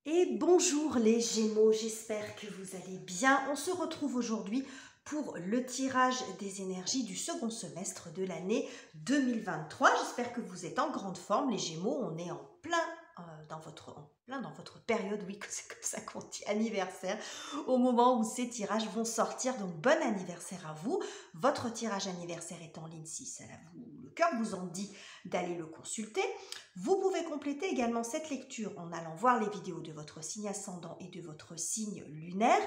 Et bonjour les Gémeaux, j'espère que vous allez bien. On se retrouve aujourd'hui pour le tirage des énergies du second semestre de l'année 2023. J'espère que vous êtes en grande forme les Gémeaux. On est en plein dans votre période, oui, que c'est comme ça qu'on dit, anniversaire, au moment où ces tirages vont sortir. Donc bon anniversaire à vous. Votre tirage anniversaire est en ligne si ça le cœur vous en dit d'aller le consulter. Vous pouvez compléter également cette lecture en allant voir les vidéos de votre signe ascendant et de votre signe lunaire,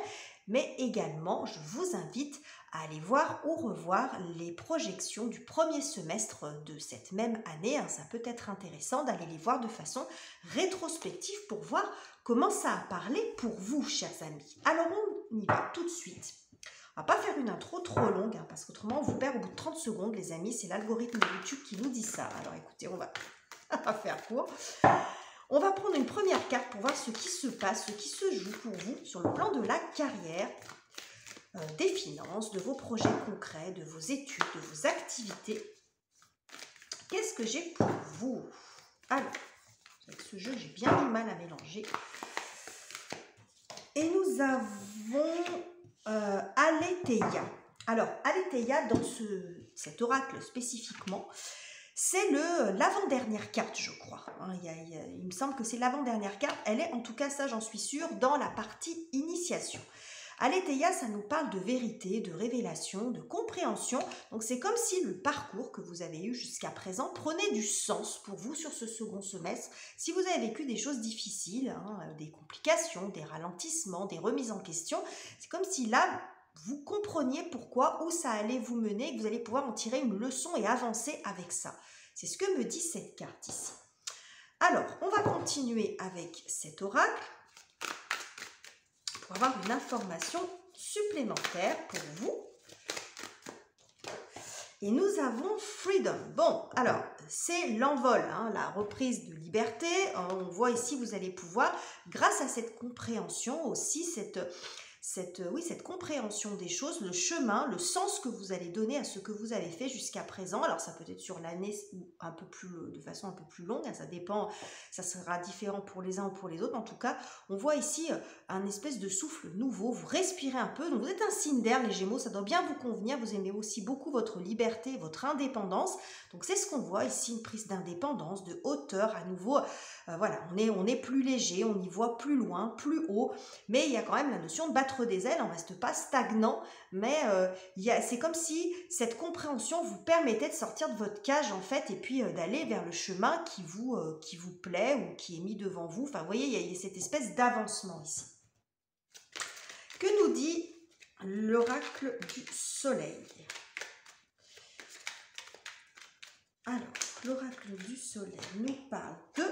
mais également je vous invite à aller voir ou revoir les projections du premier semestre de cette même année. Ça peut être intéressant d'aller les voir de façon rétrospective pour voir comment ça a parlé pour vous, chers amis. Alors on y va tout de suite. On va pas faire une intro trop longue, parce qu'autrement on vous perd au bout de 30 secondes, les amis. C'est l'algorithme de YouTube qui nous dit ça. Alors écoutez, on va faire court. On va prendre une première carte pour voir ce qui se passe, ce qui se joue pour vous sur le plan de la carrière, des finances, de vos projets concrets, de vos études, de vos activités. Qu'est-ce que j'ai pour vous? Alors, avec ce jeu, j'ai bien du mal à mélanger. Et nous avons Aletheia. Alors, Aletheia, dans cet oracle spécifiquement, c'est l'avant-dernière carte, je crois. Il me semble que c'est l'avant-dernière carte. Elle est, en tout cas, ça j'en suis sûre, dans la partie initiation. Aletheia, ça nous parle de vérité, de révélation, de compréhension. Donc c'est comme si le parcours que vous avez eu jusqu'à présent prenait du sens pour vous sur ce second semestre. Si vous avez vécu des choses difficiles, des complications, des ralentissements, des remises en question, c'est comme si là, vous compreniez pourquoi, où ça allait vous mener, et que vous allez pouvoir en tirer une leçon et avancer avec ça. C'est ce que me dit cette carte ici. Alors, on va continuer avec cet oracle pour avoir une information supplémentaire pour vous. Et nous avons Freedom. Bon, alors, c'est l'envol, la reprise de liberté. On voit ici, vous allez pouvoir, grâce à cette compréhension aussi, cette compréhension des choses, le chemin, le sens que vous allez donner à ce que vous avez fait jusqu'à présent. Alors ça peut être sur l'année ou de façon un peu plus longue, ça dépend, ça sera différent pour les uns ou pour les autres. En tout cas, on voit ici un espèce de souffle nouveau, vous respirez un peu. Donc vous êtes un signe d'air, les Gémeaux, ça doit bien vous convenir. Vous aimez aussi beaucoup votre liberté, votre indépendance. Donc c'est ce qu'on voit ici, une prise d'indépendance, de hauteur à nouveau. Voilà, on est plus léger, on y voit plus loin, plus haut, mais il y a quand même la notion de battre des ailes, on ne reste pas stagnant, mais c'est comme si cette compréhension vous permettait de sortir de votre cage en fait, et puis d'aller vers le chemin qui vous plaît ou qui est mis devant vous. Enfin, vous voyez, il y a cette espèce d'avancement ici. Que nous dit l'oracle du soleil? Alors, l'oracle du soleil nous parle de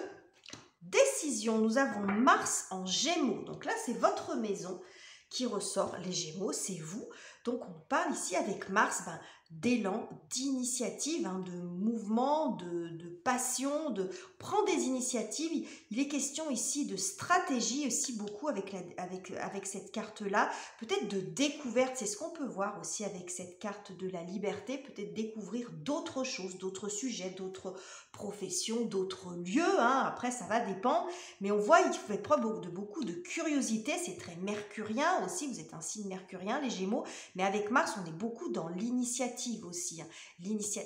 décision. Nous avons Mars en Gémeaux. Donc là, c'est votre maison qui ressort. Les Gémeaux, c'est vous. Donc on parle ici avec Mars d'élan, d'initiative, de mouvement, de passion, de prendre des initiatives. Il est question ici de stratégie aussi beaucoup avec cette carte-là. Peut-être de découverte, c'est ce qu'on peut voir aussi avec cette carte de la liberté. Peut-être découvrir d'autres choses, d'autres sujets, d'autres professions, d'autres lieux. Après, ça va dépendre. Mais on voit, il fait preuve de beaucoup de curiosité. C'est très mercurien aussi. Vous êtes un signe mercurien, les Gémeaux. Mais avec Mars, on est beaucoup dans l'initiative aussi.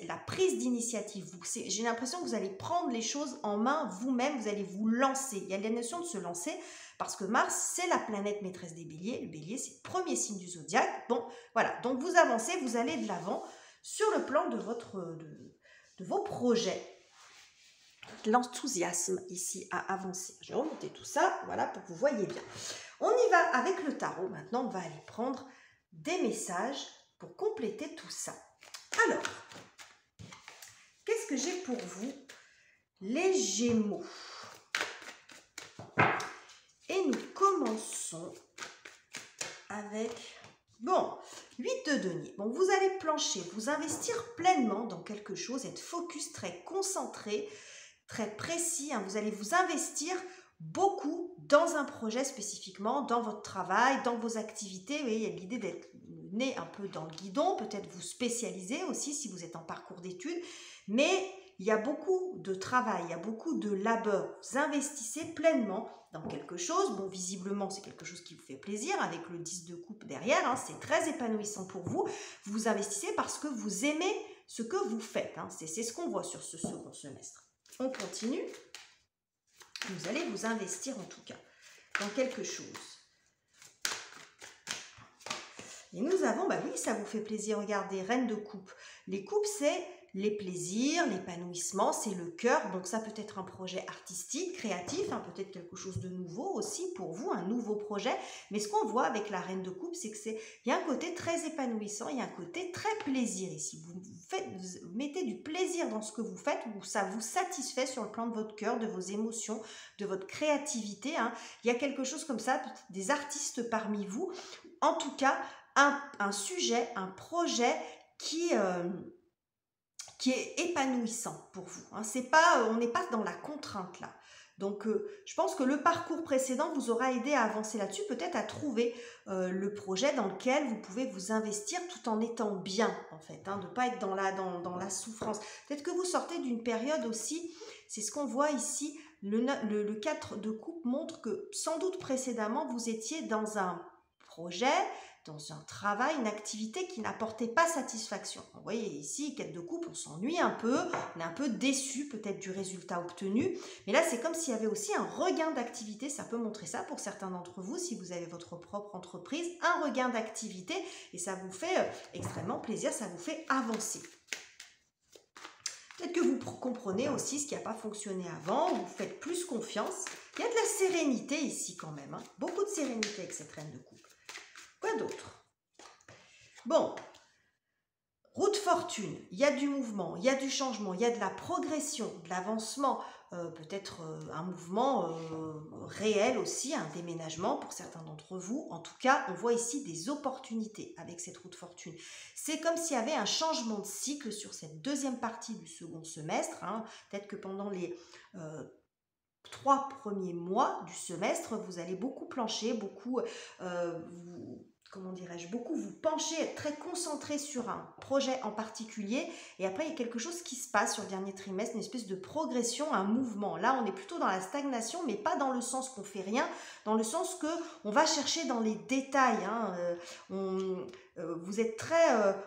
La prise d'initiative. J'ai l'impression que vous allez prendre les choses en main vous-même. Vous allez vous lancer. Il y a la notion de se lancer parce que Mars, c'est la planète maîtresse des béliers. Le bélier, c'est le premier signe du zodiaque. Bon, voilà. Donc, vous avancez, vous allez de l'avant sur le plan de vos projets. L'enthousiasme ici à avancer. Je vais remonter tout ça, voilà, pour que vous voyez bien. On y va avec le tarot. Maintenant, on va aller prendre des messages pour compléter tout ça. Alors, qu'est-ce que j'ai pour vous, les Gémeaux? Et nous commençons avec... Bon, 8 de denier. Bon, vous allez plancher, vous investir pleinement dans quelque chose, être focus, très concentré, très précis. Vous allez vous investir beaucoup dans un projet spécifiquement, dans votre travail, dans vos activités. Vous voyez, il y a l'idée d'être né un peu dans le guidon, peut-être vous spécialiser aussi si vous êtes en parcours d'études, mais il y a beaucoup de travail, il y a beaucoup de labeur. Vous investissez pleinement dans quelque chose. Bon, visiblement, c'est quelque chose qui vous fait plaisir avec le 10 de coupe derrière. Hein, c'est très épanouissant pour vous. Vous investissez parce que vous aimez ce que vous faites. Hein. C'est ce qu'on voit sur ce second semestre. On continue. Vous allez vous investir en tout cas dans quelque chose. Et nous avons, bah oui, ça vous fait plaisir, regardez, reine de coupe. Les coupes, c'est les plaisirs, l'épanouissement, c'est le cœur. Donc ça peut être un projet artistique, créatif, hein, peut-être quelque chose de nouveau aussi pour vous, un nouveau projet. Mais ce qu'on voit avec la reine de coupe, c'est qu'il y a un côté très épanouissant, il y a un côté très plaisir ici. Vous mettez du plaisir dans ce que vous faites, ça vous satisfait sur le plan de votre cœur, de vos émotions, de votre créativité. Hein. Il y a quelque chose comme ça, des artistes parmi vous. En tout cas, un sujet, un projet qui est épanouissant pour vous. Hein. On n'est pas dans la contrainte là. Donc, je pense que le parcours précédent vous aura aidé à avancer là-dessus, peut-être à trouver le projet dans lequel vous pouvez vous investir tout en étant bien, en fait, hein, de ne pas être dans la souffrance. Peut-être que vous sortez d'une période aussi, c'est ce qu'on voit ici, le 4 de coupe montre que sans doute précédemment, vous étiez dans un projet, dans un travail, une activité qui n'apportait pas satisfaction. Vous voyez ici, 4 de coupe, on s'ennuie un peu, on est un peu déçu peut-être du résultat obtenu, mais là c'est comme s'il y avait aussi un regain d'activité, ça peut montrer ça pour certains d'entre vous, si vous avez votre propre entreprise, un regain d'activité, et ça vous fait extrêmement plaisir, ça vous fait avancer. Peut-être que vous comprenez aussi ce qui n'a pas fonctionné avant, vous faites plus confiance, il y a de la sérénité ici quand même, hein. Beaucoup de sérénité avec cette reine de coupe. Quoi d'autre? Bon, route fortune, il y a du mouvement, il y a du changement, il y a de la progression, de l'avancement, peut-être un mouvement réel aussi, un déménagement pour certains d'entre vous. En tout cas, on voit ici des opportunités avec cette route fortune. C'est comme s'il y avait un changement de cycle sur cette deuxième partie du second semestre. Hein. Peut-être que pendant les 3 premiers mois du semestre, vous allez beaucoup plancher, beaucoup beaucoup vous pencher, être très concentré sur un projet en particulier, et après il y a quelque chose qui se passe sur le dernier trimestre, une espèce de progression, un mouvement. Là on est plutôt dans la stagnation, mais pas dans le sens qu'on fait rien, dans le sens que on va chercher dans les détails. Hein, vous êtes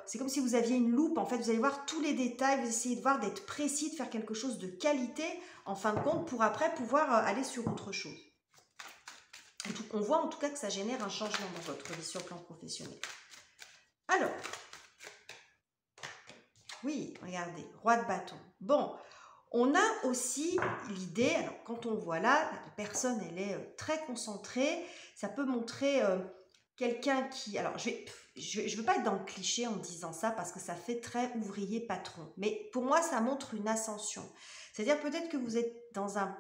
c'est comme si vous aviez une loupe, en fait vous allez voir tous les détails, vous essayez de voir, d'être précis, de faire quelque chose de qualité en fin de compte, pour après pouvoir aller sur autre chose. On voit en tout cas que ça génère un changement dans votre vie sur le plan professionnel. Alors, oui, regardez, roi de bâton. Bon, on a aussi l'idée, alors quand on voit là, la personne elle est très concentrée, ça peut montrer quelqu'un qui... Alors, je veux pas être dans le cliché en disant ça parce que ça fait très ouvrier patron, mais pour moi ça montre une ascension. C'est-à-dire peut-être que vous êtes dans un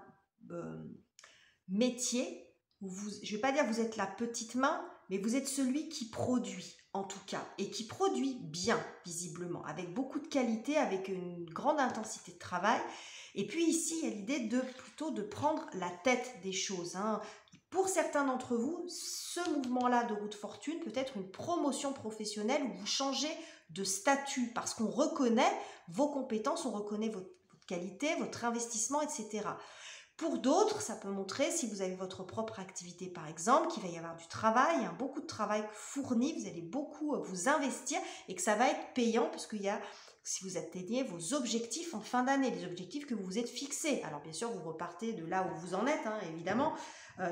métier, je ne vais pas dire que vous êtes la petite main, mais vous êtes celui qui produit, en tout cas, et qui produit bien, visiblement, avec beaucoup de qualité, avec une grande intensité de travail. Et puis ici, il y a l'idée plutôt de prendre la tête des choses. Hein. Pour certains d'entre vous, ce mouvement-là de route fortune peut être une promotion professionnelle où vous changez de statut, parce qu'on reconnaît vos compétences, on reconnaît votre qualité, votre investissement, etc. Pour d'autres, ça peut montrer, si vous avez votre propre activité par exemple, qu'il va y avoir du travail, hein, beaucoup de travail fourni, vous allez beaucoup vous investir et que ça va être payant parce qu'il y a, si vous atteignez vos objectifs en fin d'année, les objectifs que vous vous êtes fixés. Alors bien sûr, vous repartez de là où vous en êtes, hein, évidemment,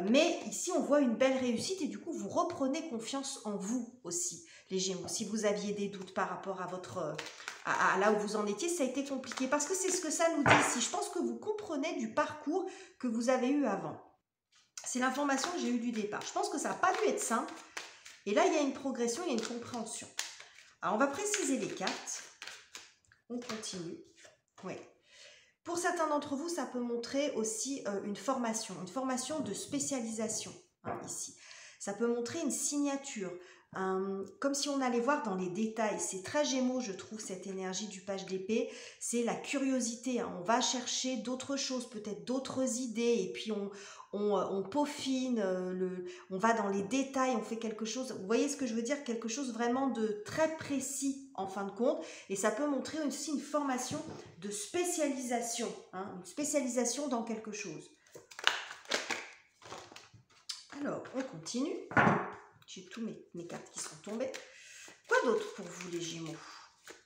mais ici on voit une belle réussite et du coup vous reprenez confiance en vous aussi, les Gémeaux. Si vous aviez des doutes par rapport à votre... à là où vous en étiez, ça a été compliqué. Parce que c'est ce que ça nous dit ici. Je pense que vous comprenez du parcours que vous avez eu avant. C'est l'information que j'ai eue du départ. Je pense que ça n'a pas dû être simple. Et là, il y a une progression, il y a une compréhension. Alors, on va préciser les cartes. On continue. Oui. Pour certains d'entre vous, ça peut montrer aussi une formation de spécialisation, hein, ici. Ça peut montrer une signature, comme si on allait voir dans les détails. C'est très Gémeaux, je trouve, cette énergie du page d'épée. C'est la curiosité, hein. On va chercher d'autres choses, peut-être d'autres idées, et puis on peaufine, on va dans les détails, on fait quelque chose, vous voyez ce que je veux dire, quelque chose vraiment de très précis en fin de compte, et ça peut montrer aussi une formation de spécialisation, hein, une spécialisation dans quelque chose. Alors, on continue. J'ai tous mes cartes qui sont tombées. Quoi d'autre pour vous les Gémeaux?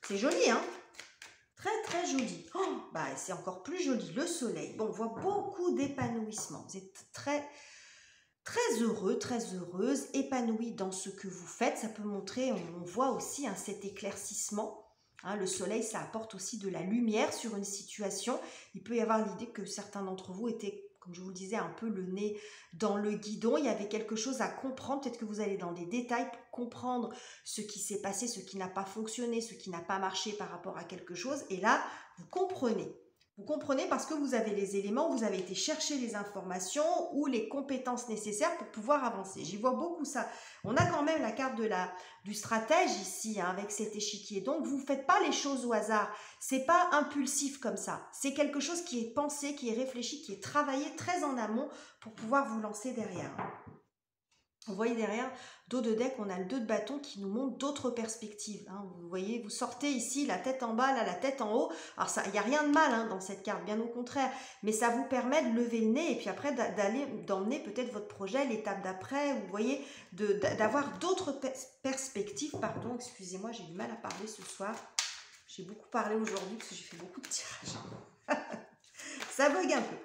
C'est joli, hein? Très très joli. Oh, bah, c'est encore plus joli, le soleil. Bon, on voit beaucoup d'épanouissement. Vous êtes très heureux, très heureuse, épanouie dans ce que vous faites. Ça peut montrer, on voit aussi hein, cet éclaircissement. Hein, le soleil, ça apporte aussi de la lumière sur une situation. Il peut y avoir l'idée que certains d'entre vous étaient, comme je vous le disais, un peu le nez dans le guidon. Il y avait quelque chose à comprendre. Peut-être que vous allez dans des détails pour comprendre ce qui s'est passé, ce qui n'a pas fonctionné, ce qui n'a pas marché par rapport à quelque chose. Et là, vous comprenez. Vous comprenez parce que vous avez les éléments, vous avez été chercher les informations ou les compétences nécessaires pour pouvoir avancer. J'y vois beaucoup ça. On a quand même la carte du stratège ici, hein, avec cet échiquier. Donc, vous ne faites pas les choses au hasard. C'est pas impulsif comme ça. C'est quelque chose qui est pensé, qui est réfléchi, qui est travaillé très en amont pour pouvoir vous lancer derrière. Vous voyez derrière, dos de deck, on a le 2 de bâton qui nous montre d'autres perspectives. Hein. Vous voyez, vous sortez ici, la tête en bas, là, la tête en haut. Alors, il n'y a rien de mal hein, dans cette carte, bien au contraire. Mais ça vous permet de lever le nez et puis après d'emmener peut-être votre projet, l'étape d'après. Vous voyez, d'avoir d'autres perspectives. Pardon, excusez-moi, j'ai du mal à parler ce soir. J'ai beaucoup parlé aujourd'hui parce que j'ai fait beaucoup de tirages. Ça bug un peu.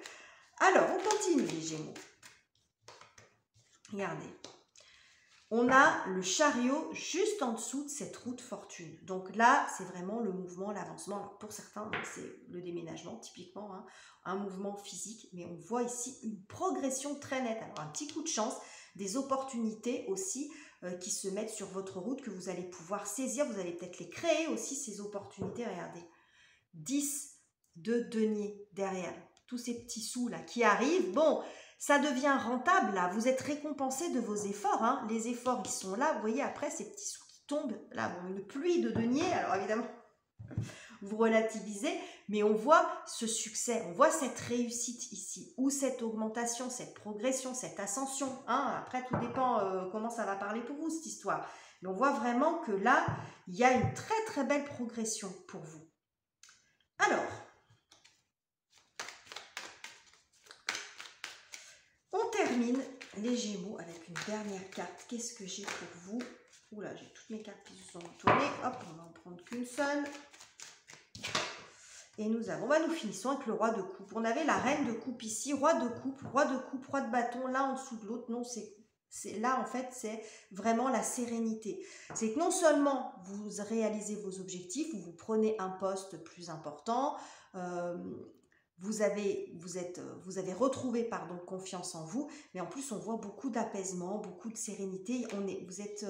Alors, on continue les Gémeaux. Regardez, on a le chariot juste en dessous de cette roue de fortune. Donc là, c'est vraiment le mouvement, l'avancement. Alors pour certains, c'est le déménagement, typiquement, hein, un mouvement physique. Mais on voit ici une progression très nette. Alors un petit coup de chance, des opportunités aussi qui se mettent sur votre route, que vous allez pouvoir saisir. Vous allez peut-être les créer aussi, ces opportunités. Regardez, 10 de denier derrière. Tous ces petits sous là qui arrivent. Bon, ça devient rentable là, vous êtes récompensé de vos efforts, hein. Les efforts ils sont là, vous voyez après ces petits sous qui tombent, là bon, une pluie de deniers, alors évidemment vous relativisez, mais on voit ce succès, on voit cette réussite ici, ou cette augmentation, cette progression, cette ascension, hein. Après tout dépend comment ça va parler pour vous cette histoire, mais on voit vraiment que là, il y a une très très belle progression pour vous. Alors, on termine les Gémeaux avec une dernière carte. Qu'est-ce que j'ai pour vous? Oula, j'ai toutes mes cartes qui se sont retournées. Hop, on va en prendre qu'une seule. Et nous finissons avec le roi de coupe. On avait la reine de coupe ici, roi de coupe, roi de bâton, l'un en dessous de l'autre. Non, là, en fait, c'est vraiment la sérénité. C'est que non seulement vous réalisez vos objectifs, vous prenez un poste plus important, vous avez retrouvé confiance en vous, mais en plus on voit beaucoup d'apaisement, beaucoup de sérénité. Vous êtes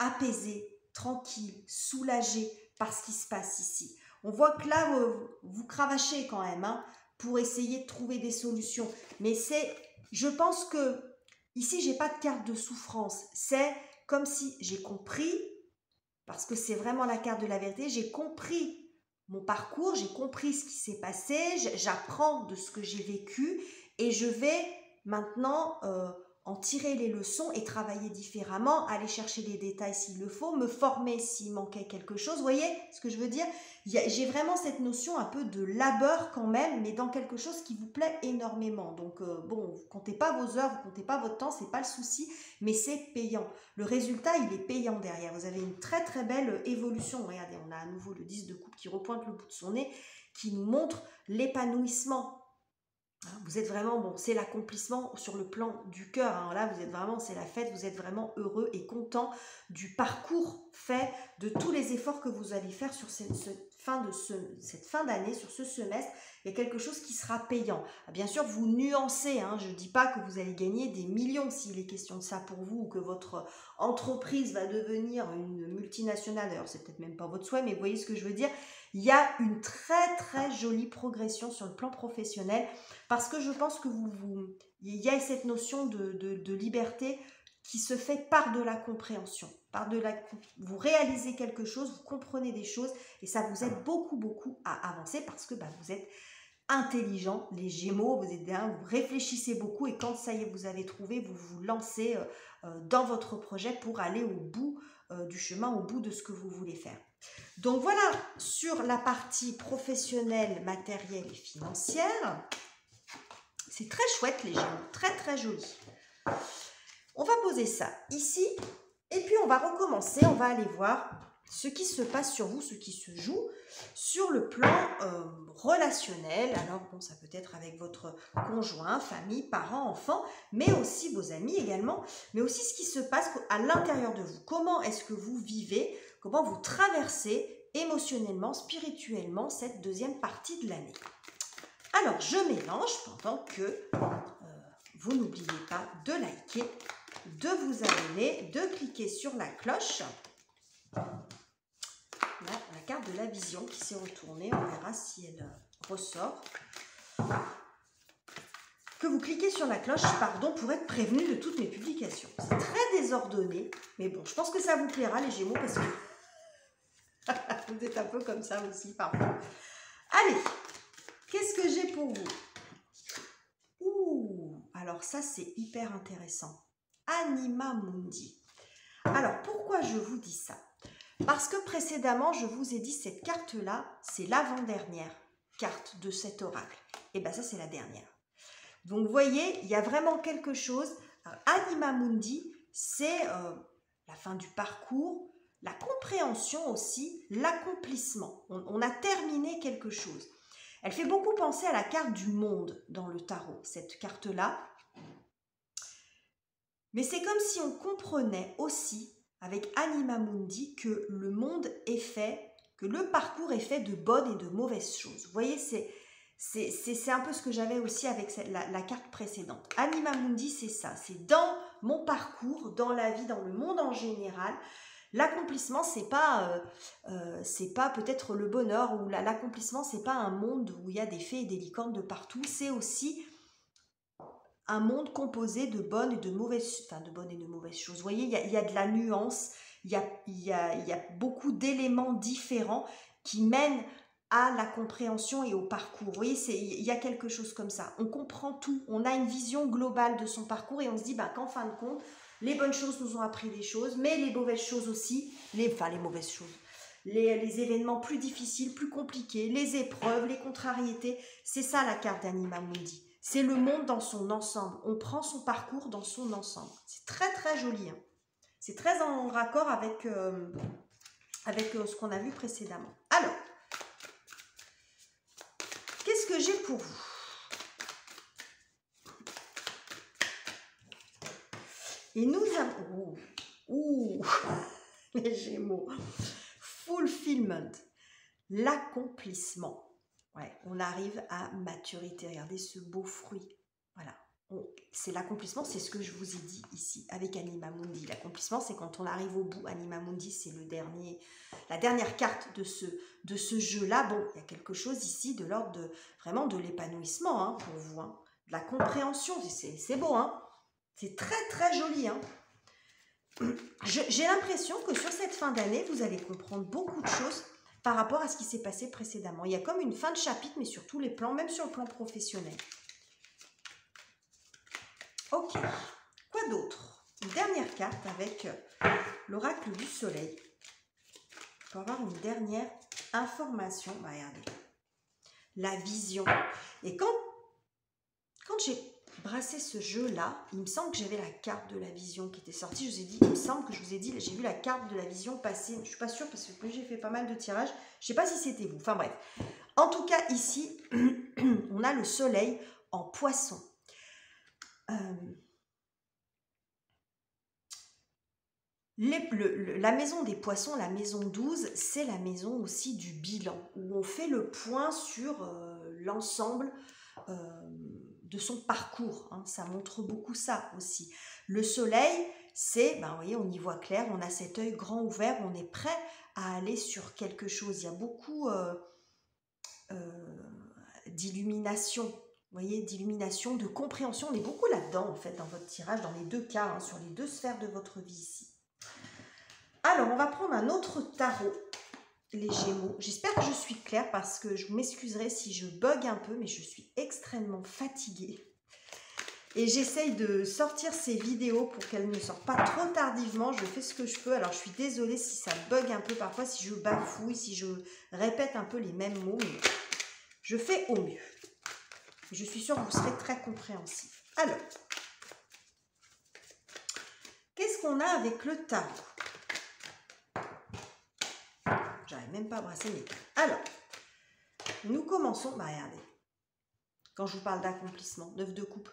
apaisé, tranquille, soulagé par ce qui se passe ici. On voit que là vous cravachez quand même hein, pour essayer de trouver des solutions. Mais je pense que ici j'ai pas de carte de souffrance. C'est comme si j'ai compris, parce que c'est vraiment la carte de la vérité, j'ai compris mon parcours, j'ai compris ce qui s'est passé, j'apprends de ce que j'ai vécu et je vais maintenant en tirer les leçons et travailler différemment, aller chercher les détails s'il le faut, me former s'il manquait quelque chose. Vous voyez ce que je veux dire? J'ai vraiment cette notion un peu de labeur quand même, mais dans quelque chose qui vous plaît énormément. Donc bon, vous ne comptez pas vos heures, vous ne comptez pas votre temps, c'est pas le souci, mais c'est payant. Le résultat, il est payant derrière. Vous avez une très très belle évolution. Regardez, on a à nouveau le 10 de coupe qui repointe le bout de son nez, qui nous montre l'épanouissement. Vous êtes vraiment, bon, c'est l'accomplissement sur le plan du cœur. Hein. Là, vous êtes vraiment, c'est la fête, vous êtes vraiment heureux et content du parcours fait, de tous les efforts que vous allez faire sur cette fin d'année, sur ce semestre. Il y a quelque chose qui sera payant. Bien sûr, vous nuancez. Hein. Je ne dis pas que vous allez gagner des millions s'il est question de ça pour vous, ou que votre entreprise va devenir une multinationale. D'ailleurs, c'est peut-être même pas votre souhait, mais vous voyez ce que je veux dire. Il y a une très très jolie progression sur le plan professionnel parce que je pense que il y a cette notion de liberté qui se fait par de la compréhension. Vous réalisez quelque chose, vous comprenez des choses et ça vous aide beaucoup beaucoup à avancer parce que vous êtes intelligents, les Gémeaux, vous réfléchissez beaucoup et quand ça y est, vous avez trouvé, vous vous lancez dans votre projet pour aller au bout du chemin, au bout de ce que vous voulez faire. Donc voilà, sur la partie professionnelle, matérielle et financière, c'est très chouette les Gémeaux, très très joli. On va poser ça ici et puis on va recommencer, on va aller voir ce qui se passe sur vous, ce qui se joue sur le plan relationnel. Alors bon, ça peut être avec votre conjoint, famille, parents, enfants, mais aussi vos amis également, mais aussi ce qui se passe à l'intérieur de vous. Comment est-ce que vous vivez, comment vous traversez émotionnellement, spirituellement cette deuxième partie de l'année. Alors, je mélange pendant que vous n'oubliez pas de liker, de vous abonner, de cliquer sur la cloche. Là, la carte de la vision qui s'est retournée, on verra si elle ressort. Que vous cliquez sur la cloche, pardon, pour être prévenu de toutes mes publications. C'est très désordonné, mais bon, je pense que ça vous plaira les Gémeaux parce que vous êtes un peu comme ça aussi parfois. Allez, qu'est-ce que j'ai pour vous? Ouh, alors ça c'est hyper intéressant. Anima Mundi. Alors pourquoi je vous dis ça? Parce que précédemment, je vous ai dit cette carte-là, c'est l'avant-dernière carte de cet oracle. Et bien ça, c'est la dernière. Donc, vous voyez, il y a vraiment quelque chose. Anima Mundi, c'est la fin du parcours, la compréhension aussi, l'accomplissement. On a terminé quelque chose. Elle fait beaucoup penser à la carte du monde dans le tarot, cette carte-là. Mais c'est comme si on comprenait aussi avec Anima Mundi que le monde est fait, que le parcours est fait de bonnes et de mauvaises choses. Vous voyez, c'est un peu ce que j'avais aussi avec la carte précédente. Anima Mundi, c'est ça, c'est dans mon parcours, dans la vie, dans le monde en général. L'accomplissement, c'est pas peut-être le bonheur, ou l'accomplissement, c'est pas un monde où il y a des fées et des licornes de partout, c'est aussi un monde composé de bonnes et de mauvaises, choses. Vous voyez, il y a de la nuance, il y a beaucoup d'éléments différents qui mènent à la compréhension et au parcours. Vous voyez, il y a quelque chose comme ça. On comprend tout, on a une vision globale de son parcours et on se dit qu'en fin de compte, les bonnes choses nous ont appris des choses, mais les mauvaises choses aussi, les mauvaises choses, les événements plus difficiles, plus compliqués, les épreuves, les contrariétés, c'est ça la carte d'Anima Mundi. C'est le monde dans son ensemble. On prend son parcours dans son ensemble. C'est très très joli. Hein. C'est très en raccord avec ce qu'on a vu précédemment. Alors, qu'est-ce que j'ai pour vous? Et nous avons... Ouh, les Gémeaux. Fulfillment. L'accomplissement. Ouais, on arrive à maturité. Regardez ce beau fruit. Voilà. C'est l'accomplissement, c'est ce que je vous ai dit ici avec Anima Mundi. L'accomplissement, c'est quand on arrive au bout. Anima Mundi, c'est la dernière carte de ce jeu-là. Bon, il y a quelque chose ici de l'ordre vraiment de l'épanouissement hein, pour vous. Hein. De la compréhension, c'est beau. Hein. C'est très très joli. Hein. J'ai l'impression que sur cette fin d'année, vous allez comprendre beaucoup de choses par rapport à ce qui s'est passé précédemment. Il y a comme une fin de chapitre, mais sur tous les plans, même sur le plan professionnel. Ok, quoi d'autre? Une dernière carte avec l'oracle du soleil. Pour avoir une dernière information. Bah, regardez, la vision. Et quand j'ai brassé ce jeu-là, il me semble que j'avais la carte de la vision qui était sortie. Il me semble que je vous ai dit, j'ai vu la carte de la vision passer. Je ne suis pas sûre parce que j'ai fait pas mal de tirages. Je ne sais pas si c'était vous. Enfin bref. En tout cas, ici, on a le soleil en poisson. La maison des poissons, la maison 12, c'est la maison aussi du bilan, où on fait le point sur l'ensemble de son parcours. Hein. Ça montre beaucoup ça aussi. Le soleil, c'est, vous voyez, on y voit clair, on a cet œil grand ouvert, on est prêt à aller sur quelque chose. Il y a beaucoup d'illumination, vous voyez, d'illumination, de compréhension. On est beaucoup là-dedans, en fait, dans votre tirage, dans les deux cas, hein, sur les deux sphères de votre vie ici. Alors, on va prendre un autre tarot les Gémeaux. J'espère que je suis claire parce que je m'excuserai si je bug un peu, mais je suis extrêmement fatiguée. Et j'essaye de sortir ces vidéos pour qu'elles ne sortent pas trop tardivement. Je fais ce que je peux. Alors, je suis désolée si ça bug un peu parfois, si je bafouille, si je répète un peu les mêmes mots. Mais je fais au mieux. Je suis sûre que vous serez très compréhensif. Alors, qu'est-ce qu'on a avec le tarot? J'arrive même pas à brasser mes cartes. Alors, nous commençons. Bah, regardez. Quand je vous parle d'accomplissement, 9 de coupe.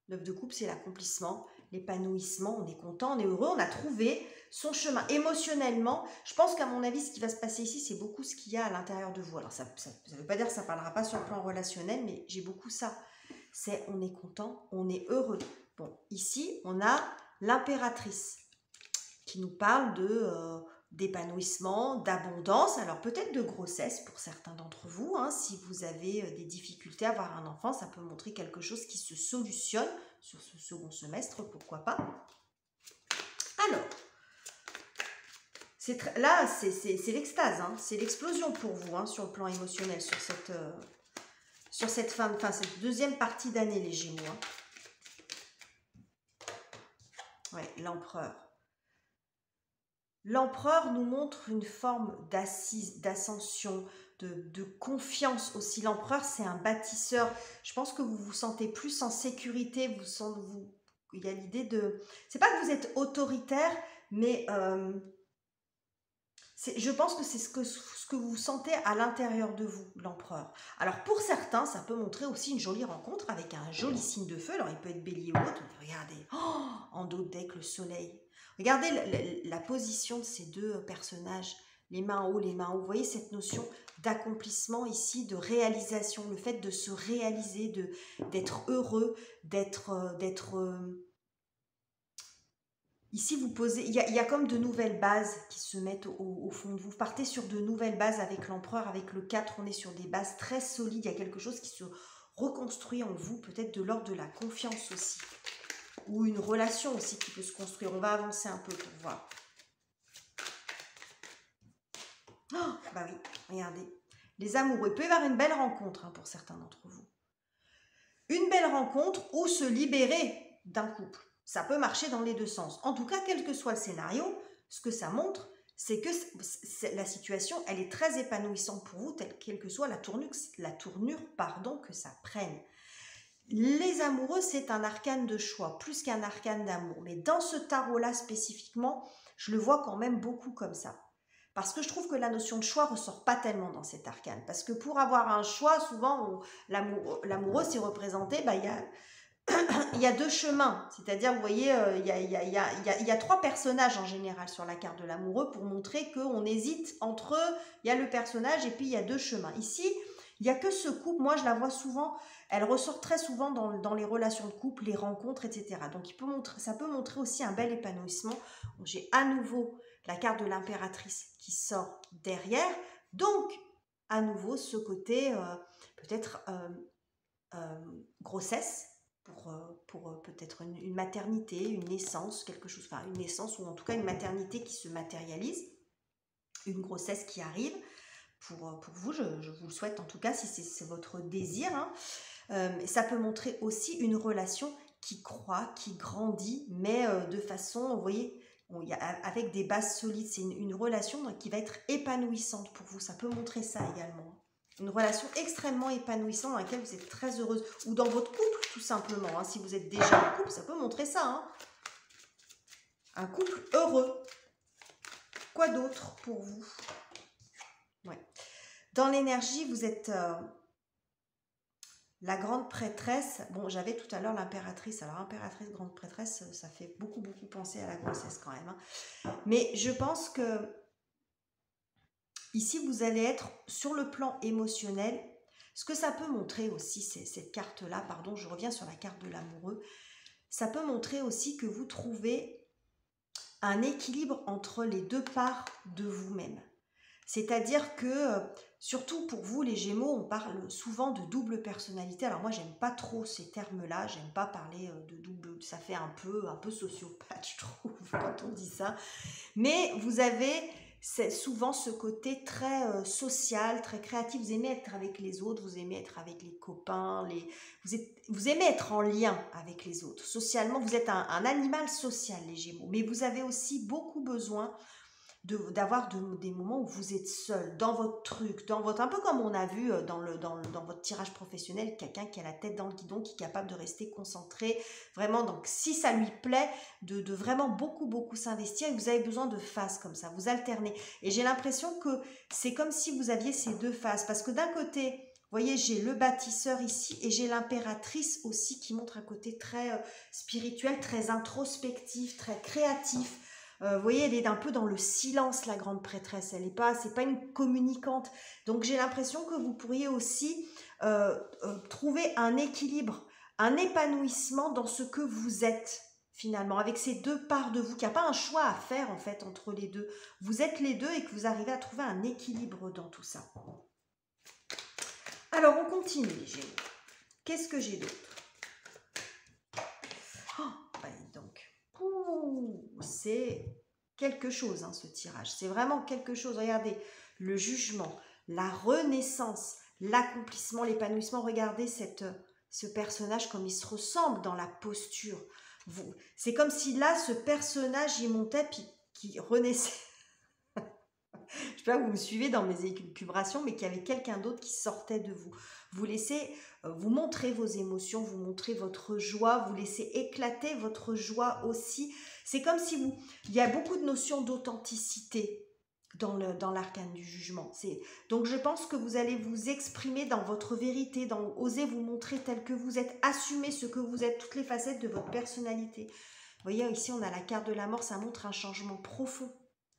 9 de coupe, c'est l'accomplissement, l'épanouissement. On est content, on est heureux, on a trouvé son chemin. Émotionnellement, je pense qu'à mon avis, ce qui va se passer ici, c'est beaucoup ce qu'il y a à l'intérieur de vous. Alors, ça ne veut pas dire que ça ne parlera pas sur le plan relationnel, mais j'ai beaucoup ça. C'est on est content, on est heureux. Bon, ici, on a l'impératrice qui nous parle d'épanouissement, d'abondance, alors peut-être de grossesse pour certains d'entre vous. Hein, si vous avez des difficultés à avoir un enfant, ça peut montrer quelque chose qui se solutionne sur ce second semestre, pourquoi pas. Alors, là, c'est l'extase, hein, c'est l'explosion pour vous hein, sur le plan émotionnel, sur cette cette deuxième partie d'année, les Gémeaux. Hein. Ouais, l'empereur. L'empereur nous montre une forme d'assise, d'ascension, de confiance aussi. L'empereur, c'est un bâtisseur. Je pense que vous vous sentez plus en sécurité. Il y a l'idée de... C'est pas que vous êtes autoritaire, mais je pense que c'est ce que vous sentez à l'intérieur de vous, l'empereur. Alors pour certains, ça peut montrer aussi une jolie rencontre avec un joli signe de feu. Alors il peut être bélier ou autre. Regardez, en dos de deck, le soleil. Regardez la position de ces deux personnages, les mains en haut, les mains en haut. Vous voyez cette notion d'accomplissement ici, de réalisation, le fait de se réaliser, d'être heureux, Ici, vous posez, il y a comme de nouvelles bases qui se mettent au fond de vous. Vous partez sur de nouvelles bases avec l'empereur, avec le 4, on est sur des bases très solides. Il y a quelque chose qui se reconstruit en vous, peut-être de l'ordre de la confiance aussi. Ou une relation aussi qui peut se construire. On va avancer un peu pour voir. Oh, bah oui, regardez. Les amoureux, il peut y avoir une belle rencontre hein, pour certains d'entre vous. Une belle rencontre ou se libérer d'un couple. Ça peut marcher dans les deux sens. En tout cas, quel que soit le scénario, ce que ça montre, c'est que la situation, elle est très épanouissante pour vous, quelle que soit la tournure que ça prenne. Les amoureux, c'est un arcane de choix, plus qu'un arcane d'amour. Mais dans ce tarot-là spécifiquement, je le vois quand même beaucoup comme ça. Parce que je trouve que la notion de choix ne ressort pas tellement dans cet arcane. Parce que pour avoir un choix, souvent, l'amoureux, c'est représenté, il y a deux chemins. C'est-à-dire, vous voyez, il y a trois personnages en général sur la carte de l'amoureux pour montrer qu'on hésite entre eux. Il y a le personnage et puis il y a deux chemins. Ici, il n'y a que ce couple. Moi, je la vois souvent. Elle ressort très souvent dans les relations de couple, les rencontres, etc. Donc, ça peut montrer aussi un bel épanouissement. J'ai à nouveau la carte de l'impératrice qui sort derrière. Donc, à nouveau, ce côté peut-être grossesse pour peut-être une maternité, une naissance, quelque chose, enfin une naissance ou en tout cas une maternité qui se matérialise, une grossesse qui arrive. Pour vous, je vous le souhaite en tout cas si c'est votre désir. Hein. Ça peut montrer aussi une relation qui croît, qui grandit, mais de façon, vous voyez, avec des bases solides. C'est une relation qui va être épanouissante pour vous. Ça peut montrer ça également. Une relation extrêmement épanouissante dans laquelle vous êtes très heureuse. Ou dans votre couple, tout simplement. Hein. Si vous êtes déjà en couple, ça peut montrer ça. Hein. Un couple heureux. Quoi d'autre pour vous? Ouais. Dans l'énergie, vous êtes la grande prêtresse. Bon, j'avais tout à l'heure l'impératrice. Alors, impératrice, grande prêtresse, ça fait beaucoup penser à la grossesse quand même. Hein. Mais je pense que ici, vous allez être sur le plan émotionnel. Ce que ça peut montrer aussi, c'est cette carte-là, pardon, je reviens sur la carte de l'amoureux. Ça peut montrer aussi que vous trouvez un équilibre entre les deux parts de vous-même. C'est-à-dire que, surtout pour vous les Gémeaux, on parle souvent de double personnalité. Alors moi, j'aime pas trop ces termes-là, j'aime pas parler de double, ça fait un peu sociopathe, je trouve, quand on dit ça. Mais vous avez c'est souvent ce côté très social, très créatif. Vous aimez être avec les autres, vous aimez être avec les copains, vous aimez être en lien avec les autres. Socialement, vous êtes un animal social, les Gémeaux. Mais vous avez aussi beaucoup besoin d'avoir des moments où vous êtes seul, dans votre truc, un peu comme on a vu dans votre tirage professionnel, quelqu'un qui a la tête dans le guidon, qui est capable de rester concentré, vraiment, donc si ça lui plaît, de vraiment beaucoup s'investir, et vous avez besoin de phases comme ça, vous alternez, et j'ai l'impression que c'est comme si vous aviez ces deux phases, parce que d'un côté, vous voyez, j'ai le bâtisseur ici, et j'ai l'impératrice aussi, qui montre un côté très spirituel, très introspectif, très créatif. Vous voyez, elle est un peu dans le silence, la grande prêtresse. C'est pas une communicante. Donc j'ai l'impression que vous pourriez aussi trouver un équilibre, un épanouissement dans ce que vous êtes finalement, avec ces deux parts de vous, qu'il n'y a pas un choix à faire en fait entre les deux. Vous êtes les deux et que vous arrivez à trouver un équilibre dans tout ça. Alors on continue les Gémeaux. Qu'est-ce que j'ai d'autre? C'est quelque chose, hein, ce tirage. C'est vraiment quelque chose. Regardez, le jugement, la renaissance, l'accomplissement, l'épanouissement. Regardez ce personnage comme il se ressemble dans la posture. C'est comme si là, ce personnage, il montait puis qui renaissait. Je ne sais pas, vous me suivez dans mes élucubrations, mais qu'il y avait quelqu'un d'autre qui sortait de vous. Vous laissez, vous montrez vos émotions, vous montrez votre joie, vous laissez éclater votre joie aussi. C'est comme si il y a beaucoup de notions d'authenticité dans l'arcane du jugement. Donc je pense que vous allez vous exprimer dans votre vérité, oser vous montrer tel que vous êtes, assumer ce que vous êtes, toutes les facettes de votre personnalité. Vous voyez, ici on a la carte de la mort, ça montre un changement profond.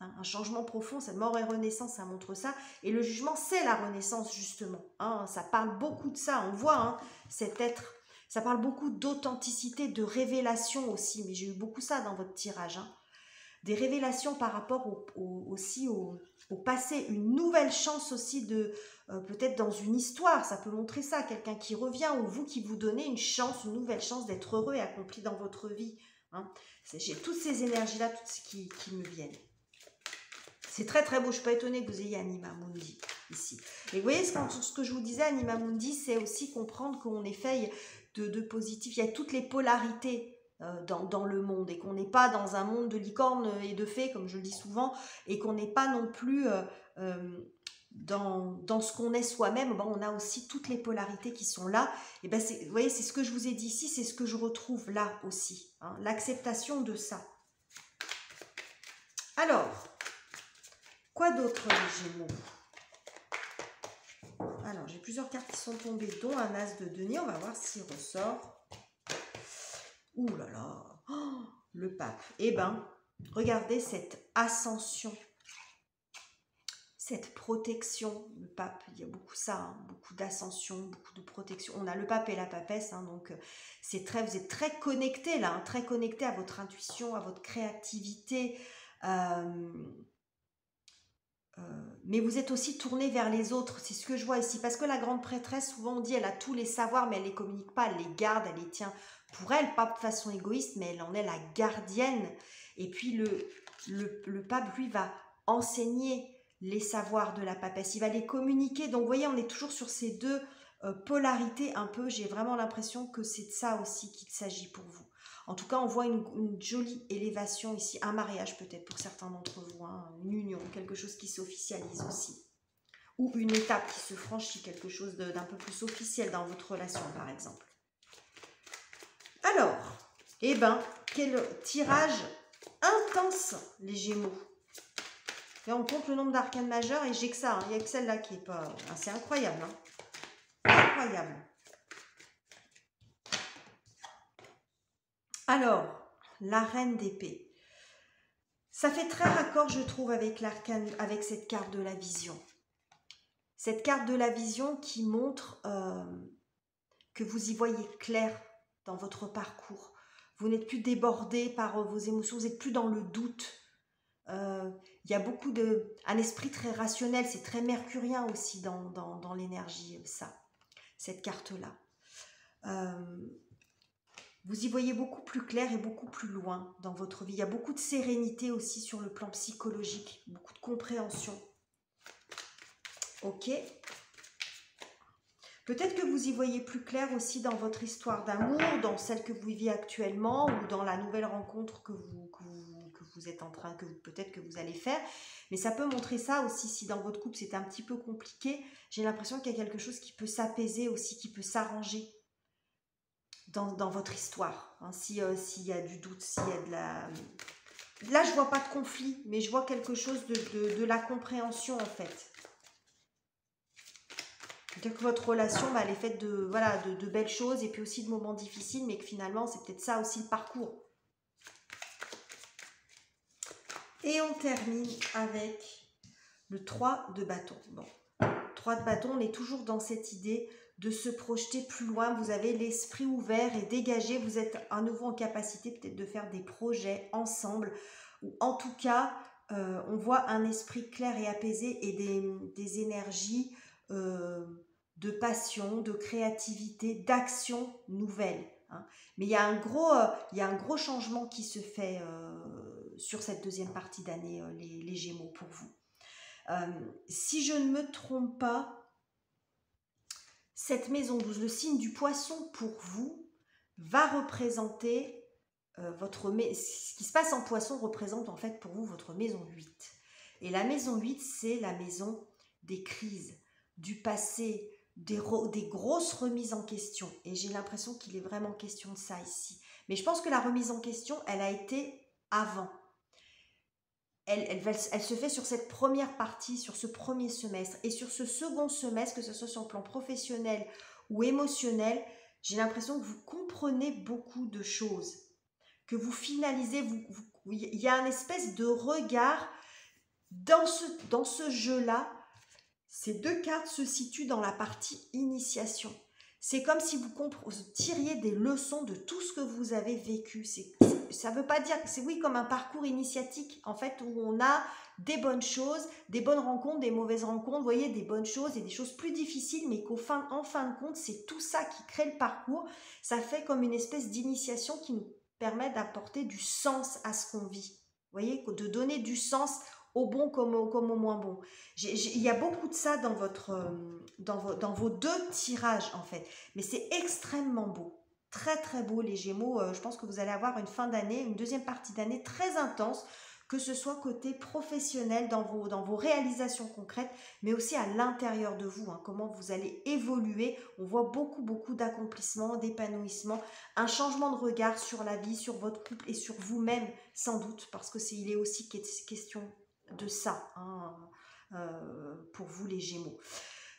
Un changement profond, cette mort et renaissance, ça montre ça. Et le jugement, c'est la renaissance, justement. Ça parle beaucoup de ça. On voit cet être. Ça parle beaucoup d'authenticité, de révélation aussi. Mais j'ai eu beaucoup ça dans votre tirage. Des révélations par rapport aussi au passé. Une nouvelle chance aussi peut-être dans une histoire. Ça peut montrer ça. Quelqu'un qui revient ou vous qui vous donnez une chance, une nouvelle chance d'être heureux et accompli dans votre vie. J'ai toutes ces énergies-là, toutes ce qui me viennent. C'est très très beau, je ne suis pas étonnée que vous ayez Anima Mundi ici. Et vous voyez, ce que je vous disais, Anima Mundi, c'est aussi comprendre qu'on est fait de positif. Il y a toutes les polarités dans le monde et qu'on n'est pas dans un monde de licornes et de fées, comme je le dis souvent, et qu'on n'est pas non plus dans ce qu'on est soi-même. On a aussi toutes les polarités qui sont là. Et vous voyez, c'est ce que je vous ai dit ici, c'est ce que je retrouve là aussi. L'acceptation de ça. Alors, quoi d'autre, les Gémeaux? Alors, j'ai plusieurs cartes qui sont tombées, dont un as de denier. On va voir s'il ressort. Ouh là là, oh, le pape. Eh bien, regardez cette ascension, cette protection. Le pape, il y a beaucoup ça, beaucoup d'ascension, beaucoup de protection. On a le pape et la papesse, donc vous êtes très connectés là, très connectés à votre intuition, à votre créativité. Mais vous êtes aussi tourné vers les autres, c'est ce que je vois ici, parce que la grande prêtresse, souvent on dit elle a tous les savoirs, mais elle ne les communique pas, elle les garde, elle les tient pour elle, pas de façon égoïste, mais elle en est la gardienne. Et puis le pape, lui, va enseigner les savoirs de la papesse, il va les communiquer. Donc vous voyez, on est toujours sur ces deux polarités un peu. J'ai vraiment l'impression que c'est de ça aussi qu'il s'agit pour vous. En tout cas, on voit une jolie élévation ici, un mariage peut-être pour certains d'entre vous, une union, quelque chose qui s'officialise aussi. Ou une étape qui se franchit, quelque chose d'un peu plus officiel dans votre relation, par exemple. Alors, eh bien, quel tirage intense, les Gémeaux. Là, on compte le nombre d'arcanes majeures et j'ai que ça, il n'y a que celle-là qui n'est pas... c'est incroyable, incroyable. Alors, la reine d'épée. Ça fait très raccord, je trouve, avec l'arcane, avec cette carte de la vision. Cette carte de la vision qui montre que vous y voyez clair dans votre parcours. Vous n'êtes plus débordé par vos émotions, vous n'êtes plus dans le doute. Il y a beaucoup un esprit très rationnel, c'est très mercurien aussi dans l'énergie, cette carte-là. Vous y voyez beaucoup plus clair et beaucoup plus loin dans votre vie. Il y a beaucoup de sérénité aussi sur le plan psychologique, beaucoup de compréhension. Ok. Peut-être que vous y voyez plus clair aussi dans votre histoire d'amour, dans celle que vous vivez actuellement ou dans la nouvelle rencontre que vous êtes en train, peut-être que vous allez faire. Mais ça peut montrer ça aussi si dans votre couple c'est un petit peu compliqué. J'ai l'impression qu'il y a quelque chose qui peut s'apaiser aussi, qui peut s'arranger dans votre histoire. Hein, s'il y a du doute, s'il y a de la... Là, je vois pas de conflit, mais je vois quelque chose de la compréhension en fait. C'est-à-dire que votre relation, elle est faite de belles choses et puis aussi de moments difficiles, mais que finalement, c'est peut-être ça aussi le parcours. Et on termine avec le 3 de bâton. Bon, 3 de bâton, on est toujours dans cette idée de se projeter plus loin. Vous avez l'esprit ouvert et dégagé. Vous êtes à nouveau en capacité peut-être de faire des projets ensemble. Ou en tout cas, on voit un esprit clair et apaisé et des énergies de passion, de créativité, d'action nouvelle. Hein. Mais il y a un gros changement qui se fait sur cette deuxième partie d'année, les Gémeaux, pour vous. Si je ne me trompe pas, cette maison 12, le signe du poisson pour vous, va représenter ce qui se passe en poisson représente en fait pour vous votre maison 8. Et la maison 8, c'est la maison des crises, du passé, des grosses remises en question. Et j'ai l'impression qu'il est vraiment question de ça ici. Mais je pense que la remise en question, elle a été avant. Elle se fait sur cette première partie, sur ce premier semestre. Et sur ce second semestre, que ce soit sur le plan professionnel ou émotionnel, j'ai l'impression que vous comprenez beaucoup de choses. Que vous finalisez, il y a une espèce de regard dans ce jeu-là. Ces deux cartes se situent dans la partie initiation. C'est comme si vous tiriez des leçons de tout ce que vous avez vécu. Ça ne veut pas dire que c'est comme un parcours initiatique, en fait, où on a des bonnes choses, des bonnes rencontres, des mauvaises rencontres, vous voyez, des bonnes choses et des choses plus difficiles, mais en fin de compte, c'est tout ça qui crée le parcours. Ça fait comme une espèce d'initiation qui nous permet d'apporter du sens à ce qu'on vit. Vous voyez, de donner du sens au bon comme au moins bon. Il y a beaucoup de ça dans vos deux tirages en fait. Mais c'est extrêmement beau. Très très beau les Gémeaux. Je pense que vous allez avoir une fin d'année, une deuxième partie d'année très intense, que ce soit côté professionnel dans vos réalisations concrètes, mais aussi à l'intérieur de vous, hein, comment vous allez évoluer. On voit beaucoup d'accomplissement, d'épanouissement, un changement de regard sur la vie, sur votre couple et sur vous-même, sans doute, parce il est aussi question de ça, hein, pour vous les Gémeaux.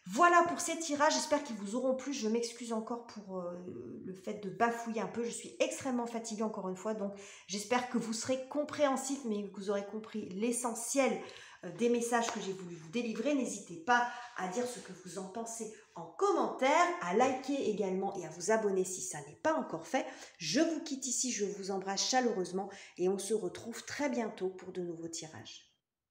Voilà pour ces tirages, j'espère qu'ils vous auront plu. Je m'excuse encore pour le fait de bafouiller un peu, je suis extrêmement fatiguée encore une fois, donc j'espère que vous serez compréhensifs, mais que vous aurez compris l'essentiel des messages que j'ai voulu vous délivrer. N'hésitez pas à dire ce que vous en pensez en commentaire, à liker également et à vous abonner si ça n'est pas encore fait. Je vous quitte ici, je vous embrasse chaleureusement et on se retrouve très bientôt pour de nouveaux tirages.